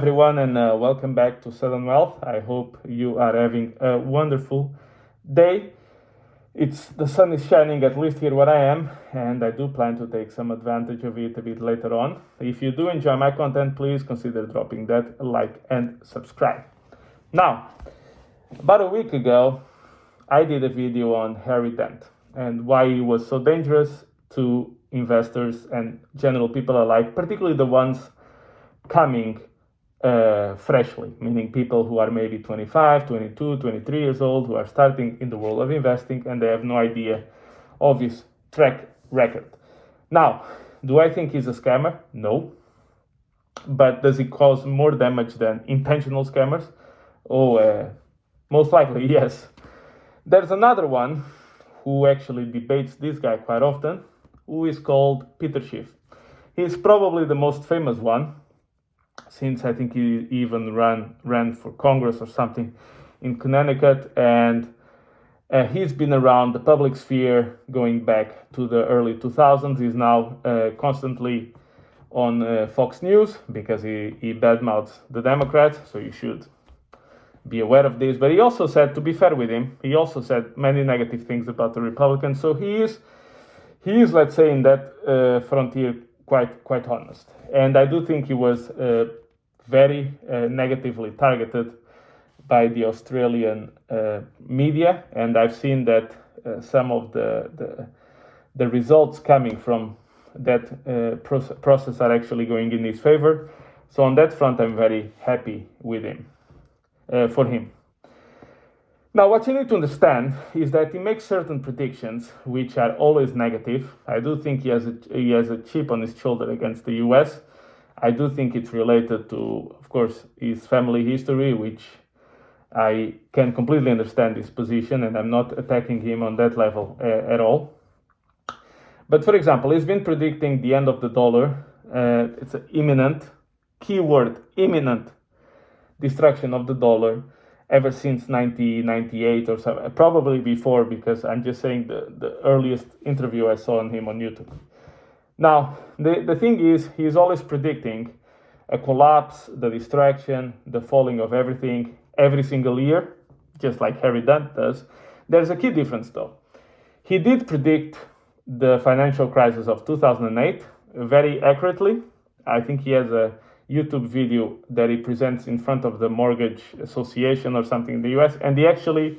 Everyone, and welcome back to Sudden Wealth. I hope you are having a wonderful day. The sun is shining, at least here where I am, and I do plan to take some advantage of it a bit later on. If you do enjoy my content, please consider dropping that like and subscribe. Now, about a week ago, I did a video on Harry Dent and why he was so dangerous to investors and general people alike, particularly the ones coming freshly, meaning people who are maybe 25, 22, 23 years old, who are starting in the world of investing and they have no idea of his track record. Now, do I think he's a scammer? No. But does he cause more damage than intentional scammers? Most likely, yes. There's another one who actually debates this guy quite often, who is called Peter Schiff. He's probably the most famous one, since I think he even ran for Congress or something in Connecticut, and he's been around the public sphere going back to the early 2000s. He's now constantly on Fox News because he badmouths the Democrats, so you should be aware of this. But he also said, to be fair with him, he also said many negative things about the Republicans. So he is, let's say, in that frontier, quite honest. And I do think he was very negatively targeted by the Australian media, and I've seen that some of the results coming from that process are actually going in his favor. So on that front, I'm very happy with him, for him. Now, what you need to understand is that he makes certain predictions which are always negative. I do think he has a chip on his shoulder against the US. I do think it's related to, of course, his family history, which I can completely understand his position, and I'm not attacking him on that level at all. But for example, he's been predicting the end of the dollar. It's an imminent, keyword, imminent destruction of the dollar ever since 1998 or so, probably before, because I'm just saying the earliest interview I saw on him on YouTube. Now, the thing is, he's always predicting a collapse, the distraction, the falling of everything every single year, just like Harry Dent does. There's a key difference, though. He did predict the financial crisis of 2008 very accurately. I think he has a YouTube video that he presents in front of the Mortgage Association or something in the US, and he actually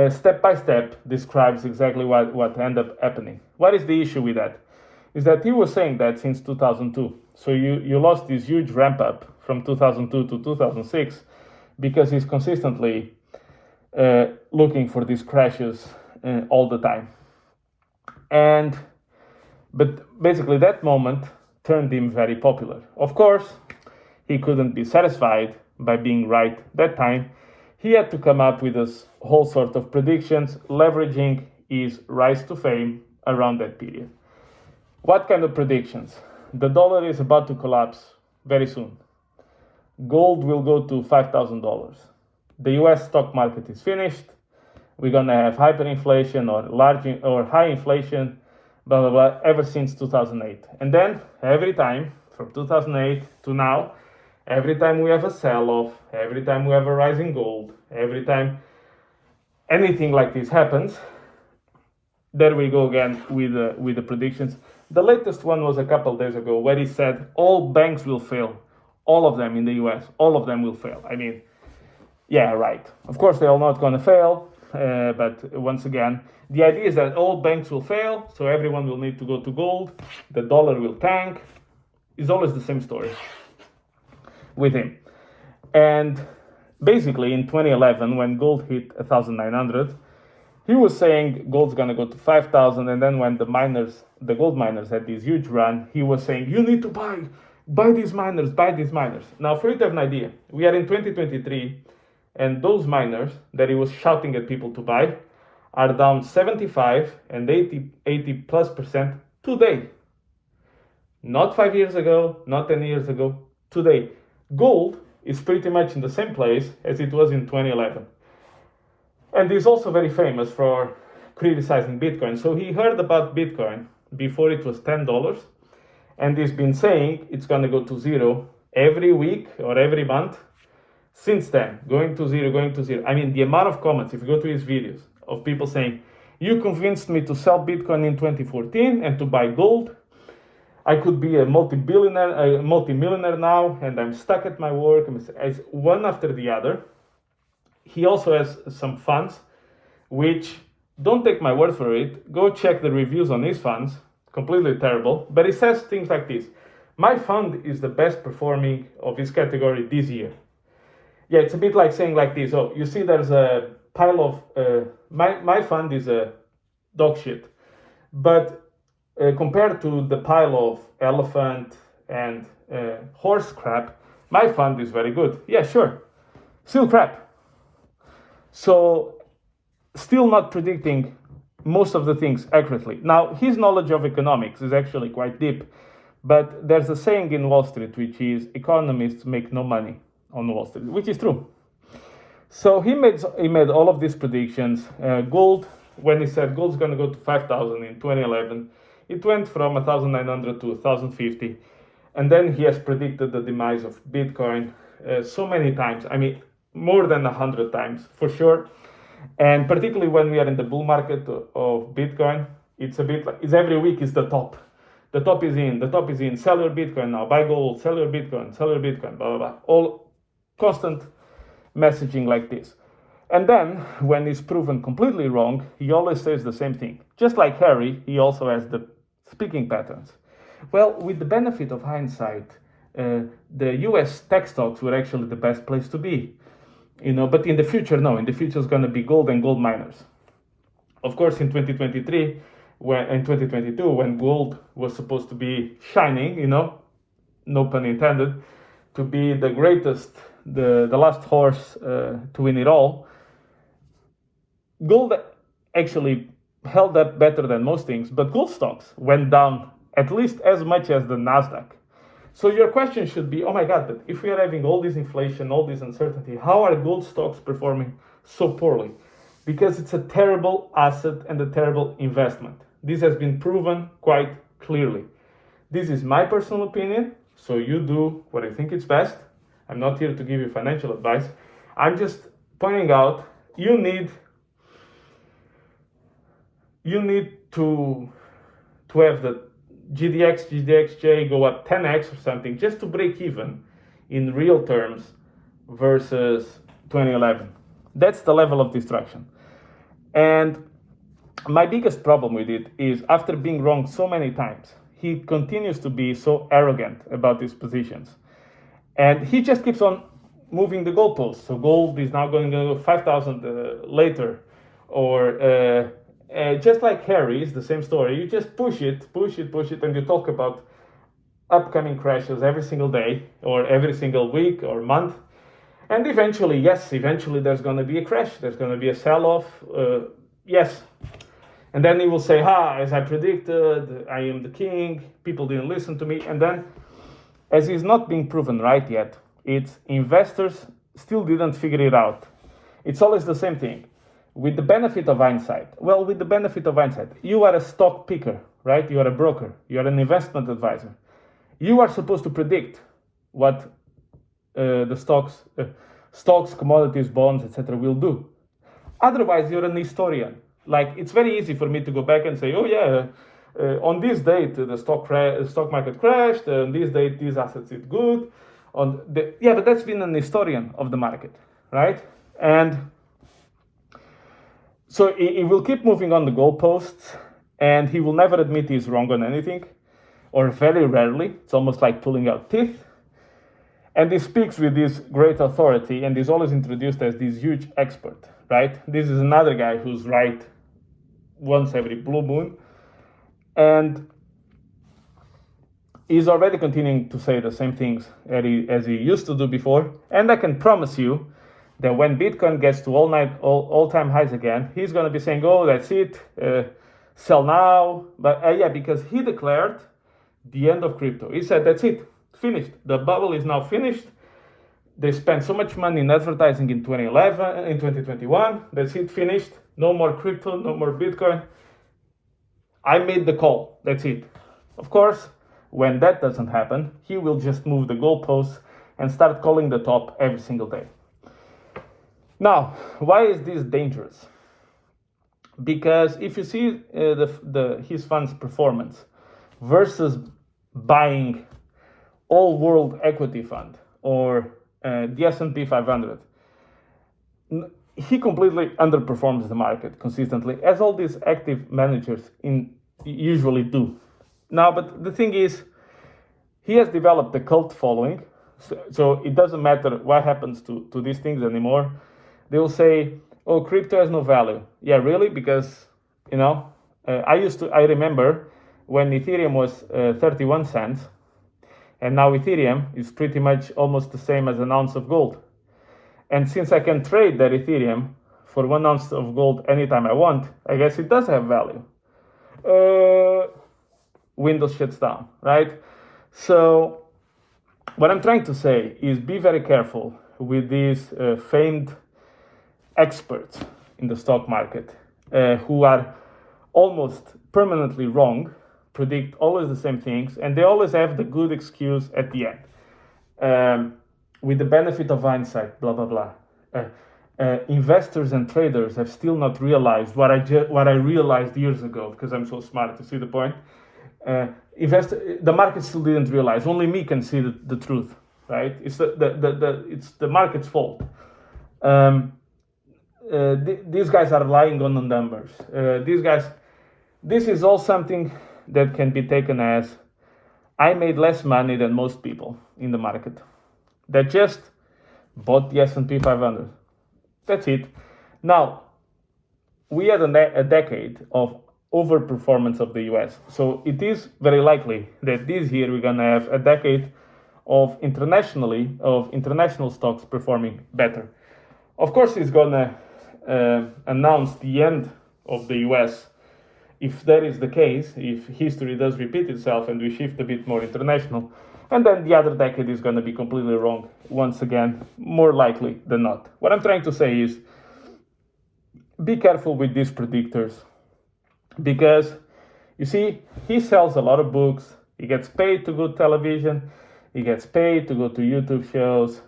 step by step describes exactly what ended up happening. What is the issue with that? Is that he was saying that since 2002. So you lost this huge ramp up from 2002 to 2006 because he's consistently looking for these crashes all the time. But basically that moment turned him very popular. Of course, he couldn't be satisfied by being right that time. He had to come up with a whole sort of predictions, leveraging his rise to fame around that period. What kind of predictions? The dollar is about to collapse very soon. Gold will go to $5,000. The US stock market is finished. We're going to have hyperinflation or high inflation, blah, blah, blah, ever since 2008. And then every time from 2008 to now, every time we have a sell-off, every time we have a rise in gold, every time anything like this happens, there we go again with the predictions. The latest one was a couple days ago where he said all banks will fail. All of them in the US, all of them will fail. I mean, yeah, right. Of course, they're all not going to fail. But once again, the idea is that all banks will fail, so everyone will need to go to gold. The dollar will tank. It's always the same story with him. And basically in 2011, when gold hit 1,900, he was saying gold's going to go to 5,000. And then when the gold miners had this huge run, he was saying, you need to buy these miners, buy these miners. Now, for you to have an idea, we are in 2023, and those miners that he was shouting at people to buy are down 75 and 80+% today. Not 5 years ago, not 10 years ago, today. Gold is pretty much in the same place as it was in 2011. And he's also very famous for criticizing Bitcoin. So he heard about Bitcoin before it was $10, and he's been saying it's going to go to zero every week or every month since then, going to zero, going to zero. I mean, the amount of comments, if you go to his videos, of people saying, you convinced me to sell Bitcoin in 2014 and to buy gold. I could be a multi-millionaire now, and I'm stuck at my work. It's one after the other. He also has some funds, which, don't take my word for it, go check the reviews on his funds, completely terrible. But he says things like this: my fund is the best performing of his category this year. Yeah, it's a bit like saying like this: oh, you see there's a pile of, my fund is a dog shit. But compared to the pile of elephant and horse crap, my fund is very good. Yeah, sure. Still crap. So, still not predicting most of the things accurately. Now, his knowledge of economics is actually quite deep, but there's a saying in Wall Street, which is economists make no money on Wall Street, which is true. So he made all of these predictions. Gold, when he said gold's going to go to 5,000 in 2011, it went from 1,900 to 1,050. And then he has predicted the demise of Bitcoin so many times. I mean, more than 100 times for sure. And particularly when we are in the bull market of Bitcoin, it's a bit like, it's every week is the top. The top is in, sell your Bitcoin now, buy gold, sell your Bitcoin, blah, blah, blah. All constant messaging like this. And then, when he's proven completely wrong, he always says the same thing. Just like Harry, he also has the speaking patterns. Well, with the benefit of hindsight, the US tech stocks were actually the best place to be. But in the future, no. In the future, it's going to be gold and gold miners. Of course, in 2022, when gold was supposed to be shining, no pun intended, to be the greatest, the last horse to win it all, gold actually held up better than most things, but gold stocks went down at least as much as the Nasdaq. So your question should be, oh my God, but if we are having all this inflation, all this uncertainty, how are gold stocks performing so poorly? Because it's a terrible asset and a terrible investment. This has been proven quite clearly. This is my personal opinion, so you do what I think is best. I'm not here to give you financial advice. I'm just pointing out you need to have the GDXJ go up 10x or something just to break even in real terms versus 2011. That's the level of destruction. And my biggest problem with it is, after being wrong so many times, he continues to be so arrogant about his positions. And he just keeps on moving the goalposts. So gold is now going to go 5,000 later. Or just like Harry, it's the same story. You just push it, and you talk about upcoming crashes every single day, or every single week or month. And eventually there's going to be a crash. There's going to be a sell-off. Yes. And then he will say, as I predicted, I am the king. People didn't listen to me. And then, as he's not being proven right yet, it's investors still didn't figure it out. It's always the same thing. With the benefit of hindsight. Well, with the benefit of hindsight, you are a stock picker, right? You are a broker. You are an investment advisor. You are supposed to predict what the stocks, commodities, bonds, etc. will do. Otherwise, you're an historian. Like, it's very easy for me to go back and say, on this date, the stock market crashed. On this date, these assets did good. But that's been an historian of the market, right? And so he will keep moving on the goalposts, and he will never admit he's wrong on anything, or very rarely. It's almost like pulling out teeth. And he speaks with this great authority, and is always introduced as this huge expert, right? This is another guy who's right once every blue moon. And he's already continuing to say the same things as he used to do before. And I can promise you that when Bitcoin gets to all-time highs again, he's going to be saying, that's it, sell now. But because he declared the end of crypto. He said, that's it, finished. The bubble is now finished. They spent so much money in advertising in 2021. That's it, finished. No more crypto, no more Bitcoin. I made the call. That's it. Of course, when that doesn't happen, he will just move the goalposts and start calling the top every single day. Now, why is this dangerous? Because if you see his fund's performance versus buying all world equity fund or the S&P 500, he completely underperforms the market consistently, as all these active managers usually do. Now, but the thing is, he has developed a cult following, so it doesn't matter what happens to these things anymore. They will say, "Oh, crypto has no value." Yeah, really? Because I remember when Ethereum was 31 cents, and now Ethereum is pretty much almost the same as an ounce of gold. And since I can trade that Ethereum for 1 ounce of gold anytime I want, I guess it does have value. Windows shuts down, right? So what I'm trying to say is be very careful with these famed experts in the stock market who are almost permanently wrong, predict always the same things, and they always have the good excuse at the end. With the benefit of hindsight, blah, blah, blah. Investors and traders have still not realized what I realized years ago, because I'm so smart. To see the point? The market still didn't realize. Only me can see the truth, right? It's it's the market's fault. These guys are lying on the numbers. This is all something that can be taken as, I made less money than most people in the market that just bought the S&P 500. That's it. Now, we had a decade of overperformance of the US. So it is very likely that this year we're going to have a decade of international stocks performing better. Of course, it's going to announce the end of the US. If that is the case, if history does repeat itself and we shift a bit more international, and then the other decade is going to be completely wrong once again, more likely than not. What I'm trying to say is, be careful with these predictors, because you see, he sells a lot of books, he gets paid to go to television, he gets paid to go to YouTube shows,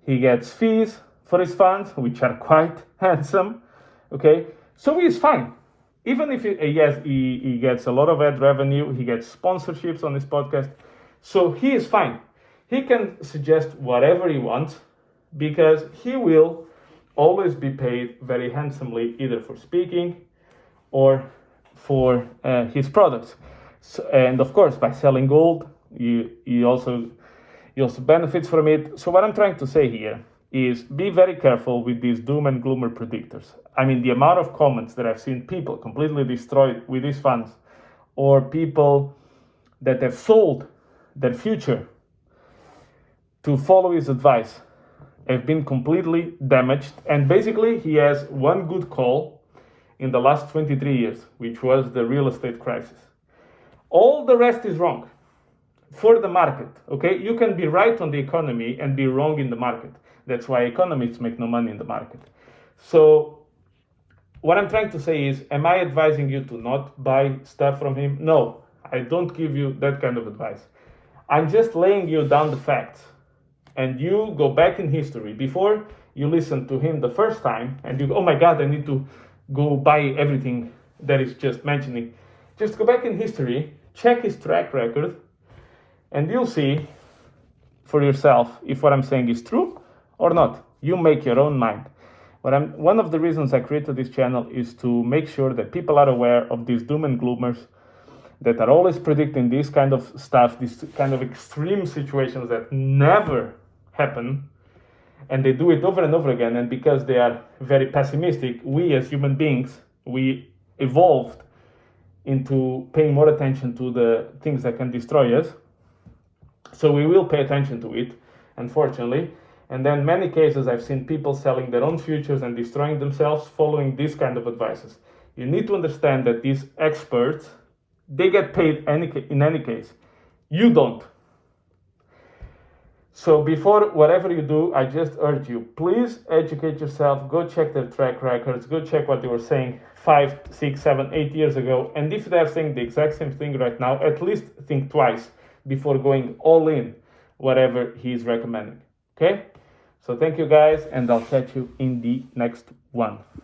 he gets fees for his funds, which are quite handsome, okay? So he's fine. Even if he gets a lot of ad revenue, he gets sponsorships on his podcast, so he is fine. He can suggest whatever he wants, because he will always be paid very handsomely, either for speaking or for his products. So, and of course, by selling gold, he also benefits from it. So what I'm trying to say here is, be very careful with these doom and gloomer predictors. I mean, the amount of comments that I've seen people completely destroyed with these funds, or people that have sold their future to follow his advice, have been completely damaged. And basically, he has one good call in the last 23 years, which was the real estate crisis. All the rest is wrong for the market, okay? You can be right on the economy and be wrong in the market. That's why economists make no money in the market. So what I'm trying to say is, am I advising you to not buy stuff from him? No, I don't give you that kind of advice. I'm just laying you down the facts, and you go back in history. Before you listen to him the first time and you go, oh my God, I need to go buy everything that is just mentioning. Just go back in history, check his track record, and you'll see for yourself if what I'm saying is true or not. You make your own mind. One of the reasons I created this channel is to make sure that people are aware of these doom and gloomers that are always predicting this kind of stuff, these kind of extreme situations that never happen, and they do it over and over again. And because they are very pessimistic, we as human beings, we evolved into paying more attention to the things that can destroy us. So we will pay attention to it, unfortunately. And then many cases I've seen people selling their own futures and destroying themselves following these kind of advices. You need to understand that these experts, they get paid in any case. You don't. So before whatever you do, I just urge you, please educate yourself, go check their track records, go check what they were saying 5, 6, 7, 8 years ago. And if they're saying the exact same thing right now, at least think twice before going all in whatever he is recommending. Okay? So thank you guys, and I'll catch you in the next one.